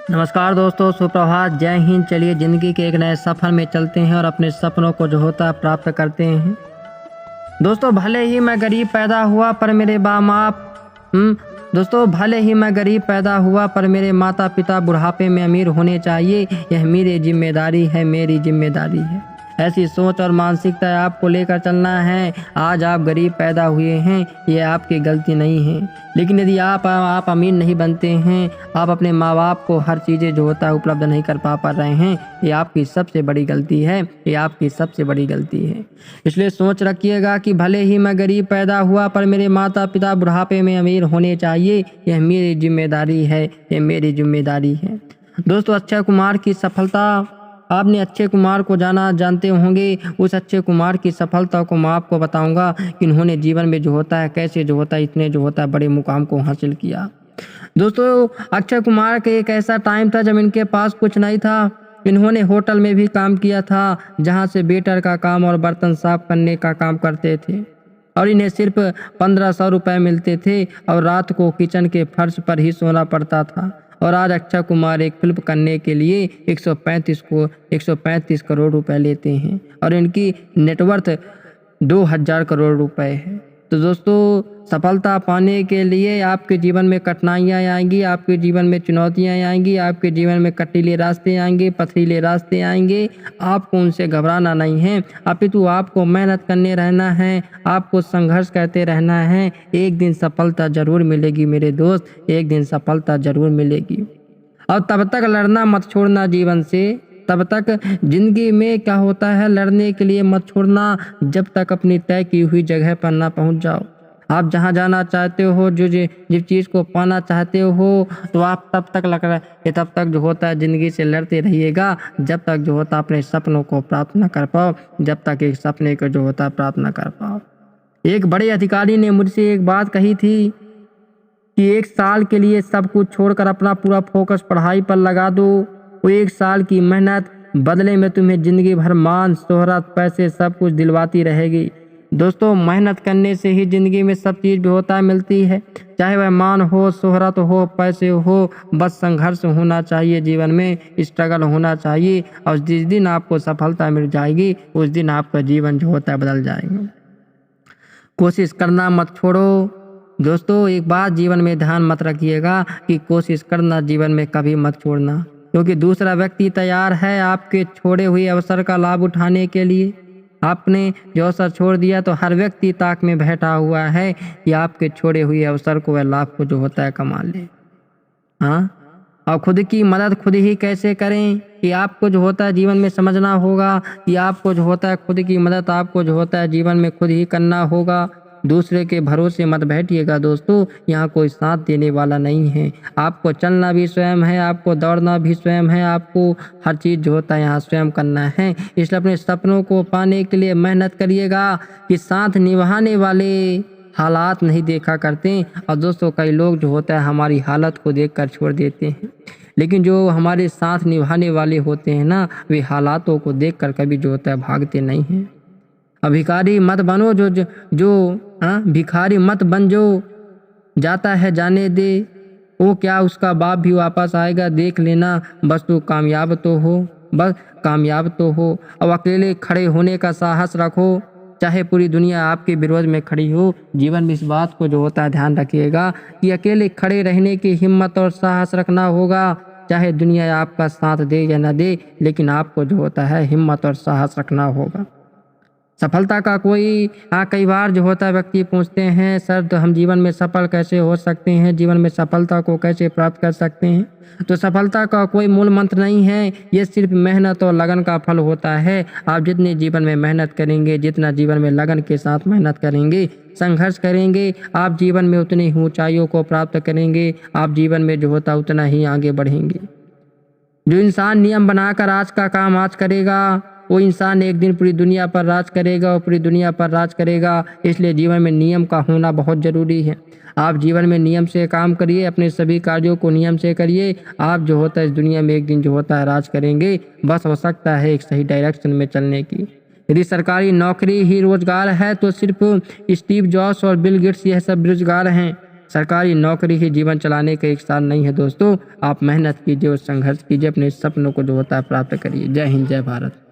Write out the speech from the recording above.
नमस्कार दोस्तों, सुप्रभात, जय हिंद। चलिए ज़िंदगी के एक नए सफ़र में चलते हैं और अपने सपनों को जो होता है प्राप्त करते हैं। दोस्तों भले ही मैं गरीब पैदा हुआ पर मेरे दोस्तों भले ही मैं गरीब पैदा हुआ पर मेरे माता पिता बुढ़ापे में अमीर होने चाहिए। यह मेरी जिम्मेदारी है, मेरी जिम्मेदारी है। ऐसी सोच और मानसिकता आपको लेकर चलना है। आज आप गरीब पैदा हुए हैं, ये आपकी गलती नहीं है, लेकिन यदि आप अमीर नहीं बनते हैं, आप अपने माँ बाप को हर चीज़ें जो होता है उपलब्ध नहीं कर पा रहे हैं, ये आपकी सबसे बड़ी गलती है, ये आपकी सबसे बड़ी गलती है। इसलिए सोच रखिएगा कि भले ही मैं गरीब पैदा हुआ पर मेरे माता पिता बुढ़ापे में अमीर होने चाहिए। यह मेरी जिम्मेदारी है, ये मेरी जिम्मेदारी है। दोस्तों अक्षय कुमार की सफलता, आपने अक्षय कुमार को जानते होंगे। उस अक्षय कुमार की सफलता को मैं आपको बताऊंगा कि इन्होंने जीवन में जो होता है कैसे जो होता है इतने जो होता है बड़े मुकाम को हासिल किया। दोस्तों अक्षय कुमार के एक ऐसा टाइम था जब इनके पास कुछ नहीं था। इन्होंने होटल में भी काम किया था, जहां से वेटर का काम और बर्तन साफ करने का काम करते थे, और इन्हें सिर्फ 1500 रुपये मिलते थे और रात को किचन के फर्श पर ही सोना पड़ता था। और आज अक्षय कुमार एक फिल्म करने के लिए 135 करोड़ रुपए लेते हैं और इनकी नेटवर्थ 2000 करोड़ रुपए है। तो दोस्तों सफलता पाने के लिए आपके जीवन में कठिनाइयाँ आएंगी, आपके जीवन में चुनौतियाँ आएंगी, आपके जीवन में कटीले रास्ते आएंगे, पथरीले रास्ते आएंगे। आपको उनसे घबराना नहीं है, अपितु आपको मेहनत करने रहना है, आपको संघर्ष करते रहना है। एक दिन सफलता जरूर मिलेगी मेरे दोस्त, एक दिन सफलता जरूर मिलेगी। और तब तक लड़ना मत छोड़ना जीवन से, तब तक जिंदगी में क्या होता है लड़ने के लिए मत छोड़ना, जब तक अपनी तय की हुई जगह पर ना पहुंच जाओ। आप जहां जाना चाहते हो, जिस चीज़ को पाना चाहते हो, तो आप तब तक जो होता है ज़िंदगी से लड़ते रहिएगा, जब तक जो होता अपने सपनों को प्राप्त न कर पाओ, जब तक एक सपने को जो होता प्राप्त न कर पाओ। एक बड़े अधिकारी ने मुझसे एक बात कही थी कि 1 साल के लिए सब कुछ छोड़कर अपना पूरा फोकस पढ़ाई पर लगा दो। वो 1 साल की मेहनत बदले में तुम्हें जिंदगी भर मान, शोहरत, पैसे सब कुछ दिलवाती रहेगी। दोस्तों मेहनत करने से ही जिंदगी में सब चीज़ भी होता है मिलती है, चाहे वह मान हो, शोहरत हो, पैसे हो। बस संघर्ष होना चाहिए जीवन में, स्ट्रगल होना चाहिए, और जिस दिन आपको सफलता मिल जाएगी उस दिन आपका जीवन जो होता है बदल जाएगा। कोशिश करना मत छोड़ो। दोस्तों एक बात जीवन में ध्यान मत रखिएगा कि कोशिश करना जीवन में कभी मत छोड़ना, क्योंकि दूसरा व्यक्ति तैयार है आपके छोड़े हुए अवसर का लाभ उठाने के लिए। आपने जो अवसर छोड़ दिया तो हर व्यक्ति ताक में बैठा हुआ है कि आपके छोड़े हुए अवसर को, वह लाभ को जो होता है कमा ले। हाँ, और खुद की मदद खुद ही कैसे करें कि आपको जो होता है जीवन में समझना होगा कि आपको जो होता है खुद की मदद आपको जो होता है जीवन में खुद ही करना होगा। दूसरे के भरोसे मत बैठिएगा दोस्तों, यहाँ कोई साथ देने वाला नहीं है। आपको चलना भी स्वयं है, आपको दौड़ना भी स्वयं है, आपको हर चीज़ जो होता है यहाँ स्वयं करना है। इसलिए अपने सपनों को पाने के लिए मेहनत करिएगा कि साथ निभाने वाले हालात नहीं देखा करते। और दोस्तों कई लोग जो होता है हमारी हालत को देखकर छोड़ देते हैं, लेकिन जो हमारे साथ निभाने वाले होते हैं ना, वे हालातों को देखकर कभी जो होता है भागते नहीं हैं। भिखारी मत बनो भिखारी मत बन, जो जाता है जाने दे। वो क्या उसका बाप भी वापस आएगा देख लेना, बस तू कामयाब तो हो। अब अकेले खड़े होने का साहस रखो, चाहे पूरी दुनिया आपके विरोध में खड़ी हो। जीवन में इस बात को जो होता है ध्यान रखिएगा कि अकेले खड़े रहने की हिम्मत और साहस रखना होगा। चाहे दुनिया आपका साथ दे या न दे, लेकिन आपको जो होता है हिम्मत और साहस रखना होगा। सफलता का कई बार जो होता है व्यक्ति पूछते हैं, सर तो हम जीवन में सफल कैसे हो सकते हैं, जीवन में सफलता को कैसे प्राप्त कर सकते हैं? तो सफलता का कोई मूल मंत्र नहीं है, ये सिर्फ मेहनत और लगन का फल होता है। आप जितने जीवन में मेहनत करेंगे, जितना जीवन में लगन के साथ मेहनत करेंगे, संघर्ष करेंगे, आप जीवन में उतनी ही ऊंचाइयों को प्राप्त करेंगे। आप जीवन में जो होता उतना ही आगे बढ़ेंगे। जो इंसान नियम बनाकर आज का काम आज करेगा, वो इंसान एक दिन पूरी दुनिया पर राज करेगा और पूरी दुनिया पर राज करेगा। इसलिए जीवन में नियम का होना बहुत ज़रूरी है। आप जीवन में नियम से काम करिए, अपने सभी कार्यों को नियम से करिए। आप जो होता है इस दुनिया में एक दिन जो होता है राज करेंगे। बस हो सकता है एक सही डायरेक्शन में चलने की। यदि सरकारी नौकरी ही रोजगार है तो सिर्फ स्टीव जॉब्स और बिल गेट्स यह सब बेरोजगार हैं। सरकारी नौकरी ही जीवन चलाने का एक साधन नहीं है दोस्तों। आप मेहनत कीजिए और संघर्ष कीजिए, अपने सपनों को जो होता है प्राप्त करिए। जय हिंद, जय भारत।